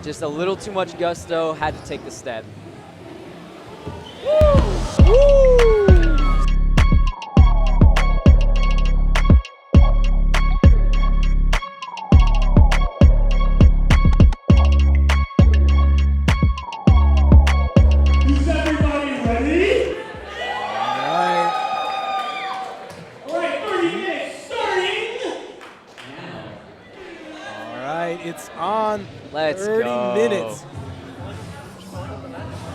Just a little too much gusto, had to take the step. Is everybody ready? All right, 30 minutes starting. All right, it's on. Let's 30 go. minutes.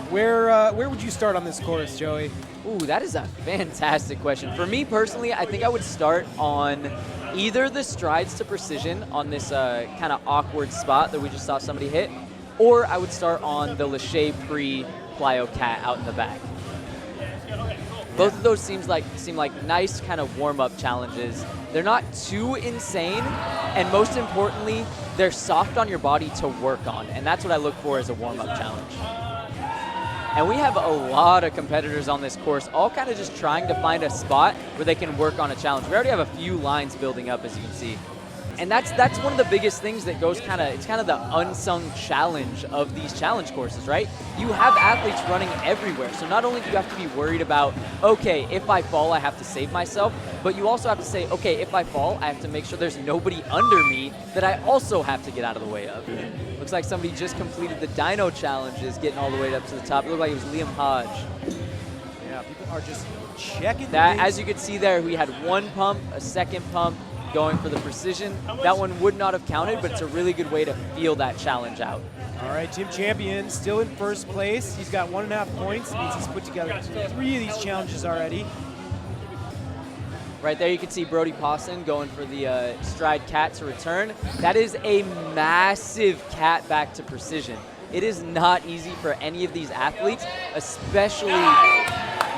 Where would you start on this course, Joey? Ooh, that is a fantastic question. For me personally, I think I would start on either the strides to precision on this kind of awkward spot that we just saw somebody hit, or I would start on the Lachey pre-plyo cat out in the back. Both of those seem like nice kind of warm-up challenges. They're not too insane, and most importantly, they're soft on your body to work on, and that's what I look for as a warm-up challenge. And we have a lot of competitors on this course, all kind of just trying to find a spot where they can work on a challenge. We already have a few lines building up, as you can see. And that's one of the biggest things that goes it's kind of the unsung challenge of these challenge courses, right? You have athletes running everywhere. So not only do you have to be worried about, okay, if I fall, I have to save myself, but you also have to say, okay, if I fall, I have to make sure there's nobody under me that I also have to get out of the way of. Looks like somebody just completed the dyno challenges, getting all the way up to the top. It looked like it was Liam Hodge. Yeah, people are just checking That, as you could see there, we had one pump, a second pump, going for the precision. That one would not have counted, but it's a really good way to feel that challenge out. All right, Tim Champion still in first place. He's got 1.5 points. Means he's put together 3 of these challenges already. Right there you can see Brody Pawson going for the stride cat to return. That is a massive cat back to precision. It is not easy for any of these athletes, especially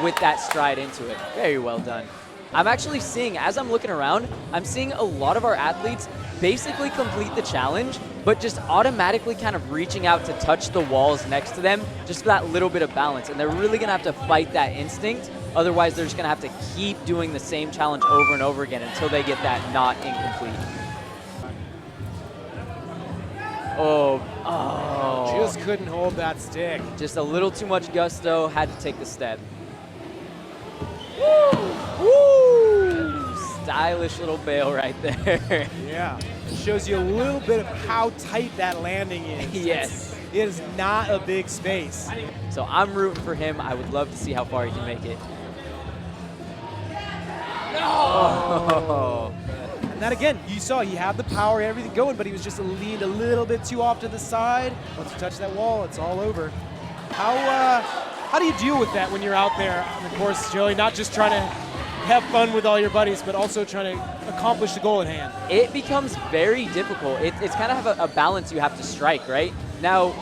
with that stride into it. Very well done. I'm actually seeing, as I'm looking around, I'm seeing a lot of our athletes basically complete the challenge, but just automatically kind of reaching out to touch the walls next to them, just for that little bit of balance. And they're really gonna have to fight that instinct. Otherwise, they're just gonna have to keep doing the same challenge over and over again until they get that not incomplete. Oh. Just couldn't hold that stick. Just a little too much gusto, had to take the step. Woo! Stylish little bail right there. Yeah, it shows you a little bit of how tight that landing is. Yes. It is not a big space. So I'm rooting for him. I would love to see how far he can make it. Oh. And that again, you saw he had the power, everything going, but he was just leaned a little bit too off to the side. Once you touch that wall, it's all over. How do you deal with that when you're out there on the course, Joey? Not just trying to have fun with all your buddies, but also trying to accomplish the goal at hand. It becomes very difficult. It's kind of a balance you have to strike, right? Now,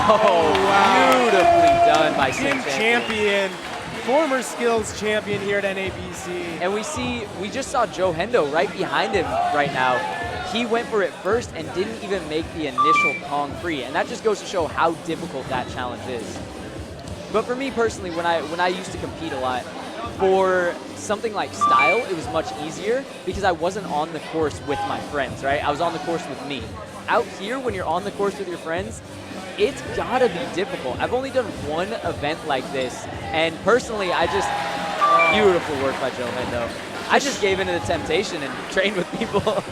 wow. Beautifully done by Tim Champion, former skills champion here at NAPC. And we just saw Joe Hendo right behind him right now. He went for it first and didn't even make the initial Kong free, and that just goes to show how difficult that challenge is. But for me personally, when I used to compete a lot, for something like style, it was much easier because I wasn't on the course with my friends, right? I was on the course with me. Out here, when you're on the course with your friends, it's gotta be difficult. I've only done one event like this, and personally, beautiful work by Joe Hendo. I just gave into the temptation and trained with people. All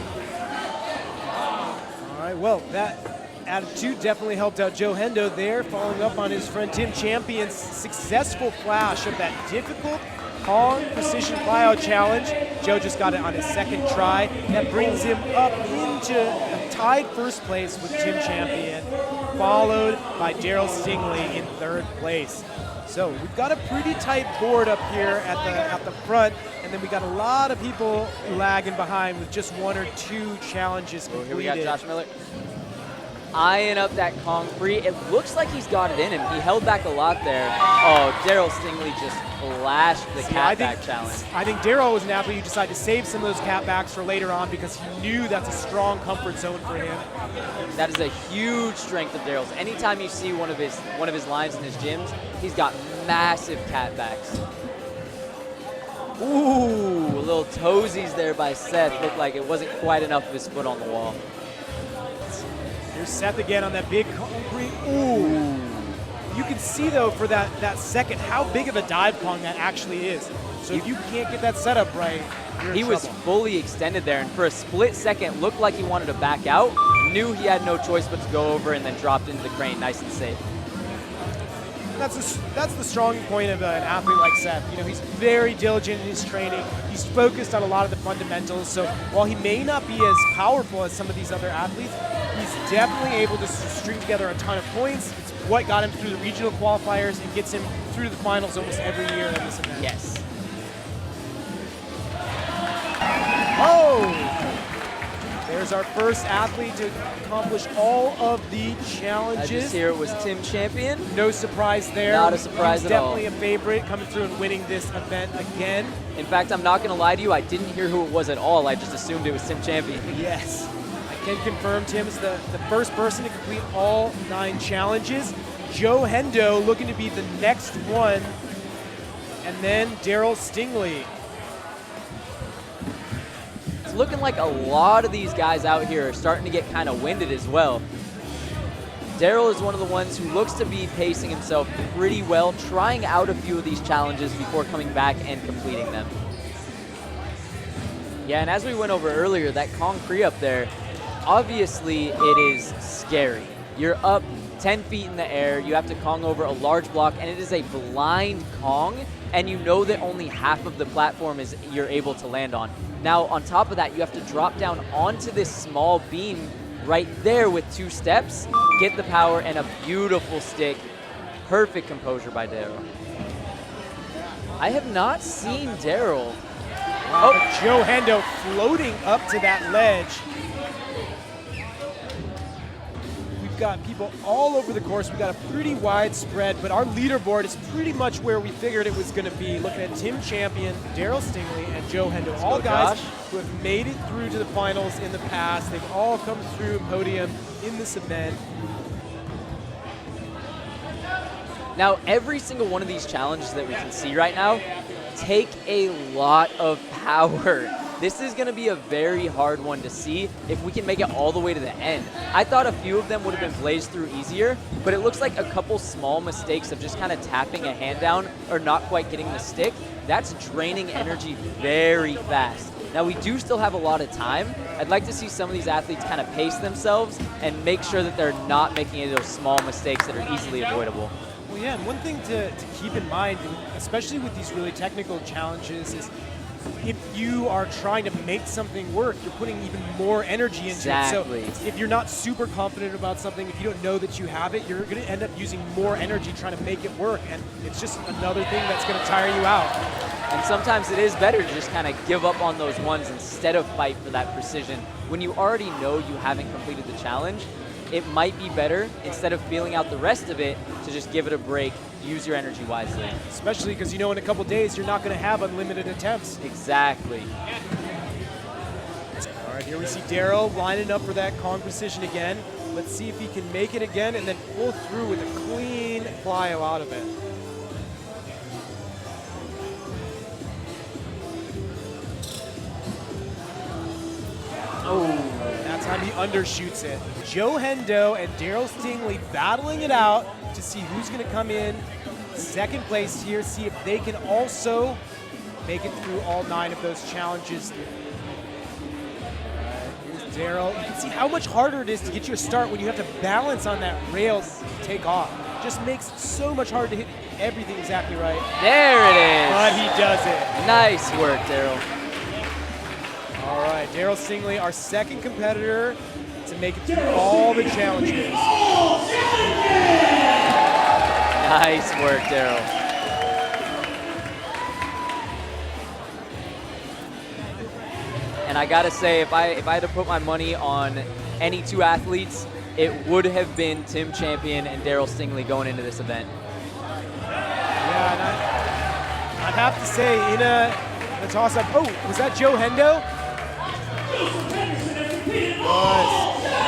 right, well, that attitude definitely helped out Joe Hendo there, following up on his friend Tim Champion's successful flash of that difficult Kong Precision Plyo Challenge. Joe just got it on his second try. That brings him up into a tied first place with Tim Champion, followed by Daryl Stingley in third place. So we've got a pretty tight board up here at the front, and then we got a lot of people lagging behind with just 1 or 2 challenges completed. Here we got Josh Miller eyeing up that Kong free. It looks like he's got it in him. He held back a lot there. Oh, Daryl Stingley just flashed the catback challenge. I think Daryl was an athlete who decided to save some of those catbacks for later on because he knew that's a strong comfort zone for him. That is a huge strength of Daryl's. Anytime you see one of his lines in his gyms, he's got massive catbacks. Ooh, a little toesies there by Seth. Looked like it wasn't quite enough of his foot on the wall. Here's Seth again on that big concrete. Ooh. You can see, though, for that second, how big of a dive Kong that actually is. So if you can't get that setup right, you're in He was trouble. fully extended there, and for a split second, looked like he wanted to back out. Knew he had no choice but to go over and then dropped into the crane nice and safe. That's the strong point of an athlete like Seth. You know, he's very diligent in his training. He's focused on a lot of the fundamentals. So while he may not be as powerful as some of these other athletes, he's definitely able to string together a ton of points. It's what got him through the regional qualifiers and gets him through the finals almost every year in this event. Yes. Oh! There's our first athlete to accomplish all of the challenges. I just hear it was Tim Champion. No surprise there. Not a surprise He's at all. definitely a favorite coming through and winning this event again. In fact, I'm not going to lie to you, I didn't hear who it was at all. I just assumed it was Tim Champion. Yes. I can confirm Tim is the first person to complete all 9 challenges. Joe Hendo looking to be the next one. And then Daryl Stingley. It's looking like a lot of these guys out here are starting to get kind of winded as well. Daryl is one of the ones who looks to be pacing himself pretty well, trying out a few of these challenges before coming back and completing them. Yeah, and as we went over earlier, that concrete up there, obviously it is scary. You're up 10 feet in the air, you have to Kong over a large block, and it is a blind Kong, and you know that only half of the platform is you're able to land on. Now, on top of that, you have to drop down onto this small beam right there with 2 steps, get the power, and a beautiful stick. Perfect composure by Daryl. I have not seen Daryl. Oh, Joe Hendo floating up to that ledge. We've got people all over the course. We've got a pretty wide spread, but our leaderboard is pretty much where we figured it was going to be. Looking at Tim Champion, Daryl Stingley, and Joe Hendo. All guys who have made it through to the finals in the past. They've all come through podium in this event. Now, every single one of these challenges that we can see right now take a lot of power. This is going to be a very hard one to see if we can make it all the way to the end. I thought a few of them would have been blazed through easier, but it looks like a couple small mistakes of just kind of tapping a hand down or not quite getting the stick. That's draining energy very fast. Now, we do still have a lot of time. I'd like to see some of these athletes kind of pace themselves and make sure that they're not making any of those small mistakes that are easily avoidable. Well, yeah, and one thing to keep in mind, especially with these really technical challenges, is if you are trying to make something work, you're putting even more energy into Exactly. it. So if you're not super confident about something, if you don't know that you have it, you're going to end up using more energy trying to make it work. And it's just another thing that's going to tire you out. And sometimes it is better to just kind of give up on those ones instead of fight for that precision. When you already know you haven't completed the challenge, it might be better, instead of feeling out the rest of it, to just give it a break, use your energy wisely. Especially because you know in a couple days you're not going to have unlimited attempts. Exactly. All right, here we see Daryl lining up for that Kong precision again. Let's see if he can make it again and then pull through with a clean plyo out of it. Oh, That time he undershoots it. Joe Hendo and Daryl Stingley battling it out to see who's going to come in second place here, see if they can also make it through all 9 of those challenges. Here's Daryl. You can see how much harder it is to get you a start when you have to balance on that rail to take off. Just makes it so much harder to hit everything exactly right. there it is. But he does it. Nice work, Daryl. All right, Daryl Stingley, our second competitor to make it through all the challenges. Nice work, Daryl. And I gotta say, if I had to put my money on any 2 athletes, it would have been Tim Champion and Daryl Stingley going into this event. Yeah, and I'd have to say, in a toss-up, oh, was that Joe Hendo?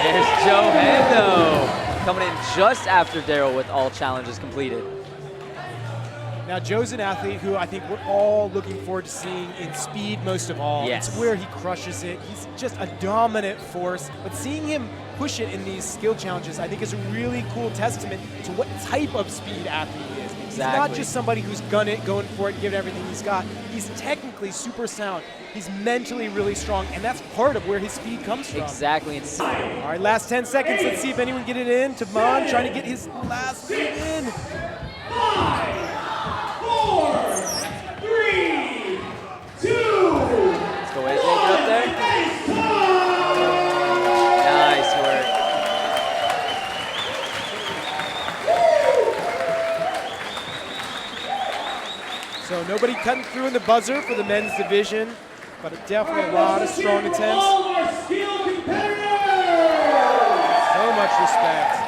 There's Joe Hendo coming in just after Daryl with all challenges completed. Now, Joe's an athlete who I think we're all looking forward to seeing in speed most of all. Yes. It's where he crushes it. He's just a dominant force. But seeing him push it in these skill challenges, I think is a really cool testament to what type of speed athlete he is. He's not just somebody who's going for it, giving everything he's got. He's technically super sound. He's mentally really strong, and that's part of where his speed comes from. Exactly. All right, last 10 seconds. Let's see if anyone get it in. Tavon trying to get his last move in. 5, 4, 3, 2. Let's go, AJ. Get up there. Nice work. So nobody cutting through in the buzzer for the men's division, but definitely a lot of strong attempts. All of our skilled competitors. So much respect.